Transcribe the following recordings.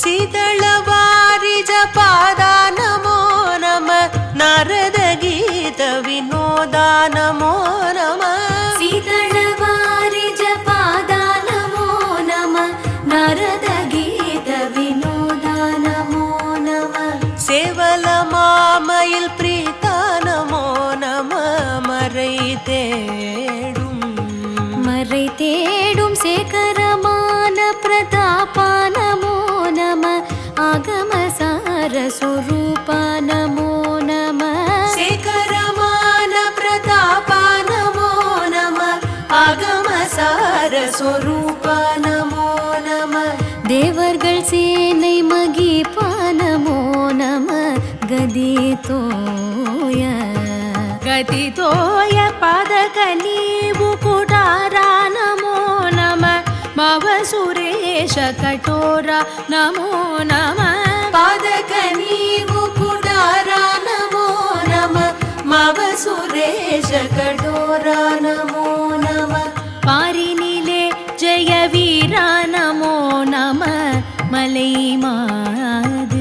शीतलवारि जपादा नमो नमः नारद गीत विनोदा नमो नमः शीतलवारि जपादा नमो नमः नारद गीत विनोदा नमो नमः सेवल मामयिल प्रीता नमो नमः मरै तेडुम शेखरमान प्रतापा नमो नमः आगम सार स्वरूपा नमो नमः शेखरमान प्रतापा नमो नमः आगम सार स्वरूपा नमो नमः देवर्गळ सेनै मगीपा नमो नमः गदितोय पादक नीवु कुटारा नमो नमः मव सुरेश कठोरा नमो नमः पादक नीवु कुटारा नमो नमः मव सुरेश कठोरा नमो नमः पारिनिले जय वीरा नमो नमः मलैमाद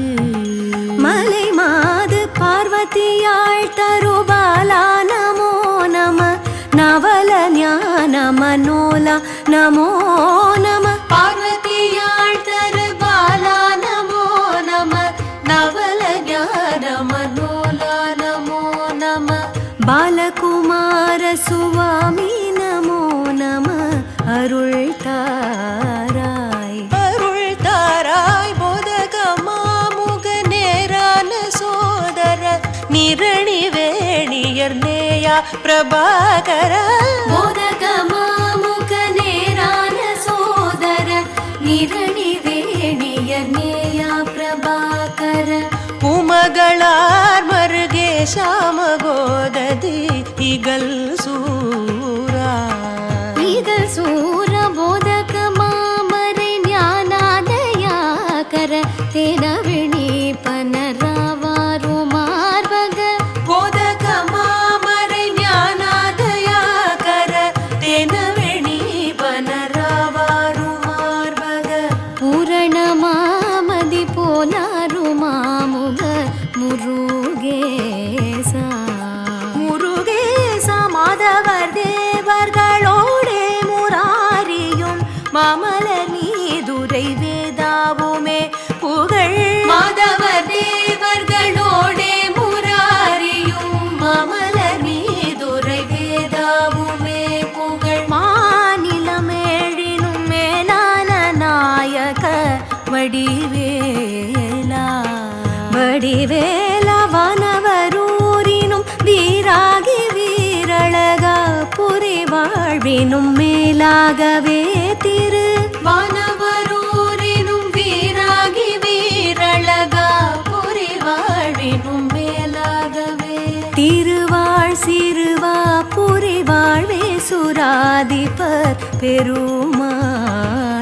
पार्वतीयाळ್ तरुबाला नमो नमः नवल ज्ञान मनोला नमो नमः पार्वतीयाळ್ तरुबाला नमो नमः नवल ज्ञान मनोला नमो नमः बालकुमार सुवामी नमो नमः अरुळ् ताराय बोधक मामुग नेरान सोदर निरणि वेणियर्नेय प्रभाकर बोधक मामुग नेरान सोदर निरणि वेणियर्नेय प्रभाकर उमगळार मर्गे श्याम गोदದಿ ಈಗಲ್ ಸೂರ ಬೋಧಕ ಮಾಮರೆ ಜ್ಞಾನಾದಯಾಕರ ತೇನ ವಿಣೀಪನರಾವಾರು ಮಾರ್ವಗ ಬೋಧಕ ಮಾಮರೆ ಜ್ಞಾನಾದಯಾಕರ ತೇನ ವಿಣೀಪನರಾವಾರು ಮಾರ್ವಗ ಪೂರಣ ಮಾಮದಿ ಪೋಲಾರು ಮಾಮುಗ முருகேச மாதவர் தேவர்களோடே முராரியும் மாமலர் நீதுரை வேதாவுமே புகழ் மாதவர் தேவர்களோடே முராரியும் மாமலர் நீதுரை வேதாவுமே புகழ் மாநிலமேழினும் மேலான நாயக வடிவேல வானவரூரினும் வீராகி வீரழக புரி வாழ்வினும் மேலாகவே திரு வானவரூரினும் வீராகி வீரழக புரி வாழ்வினும் மேலாகவே திருவாழ் சிறுவா புரி வாழ்வே சுராதிபர் பெருமாள்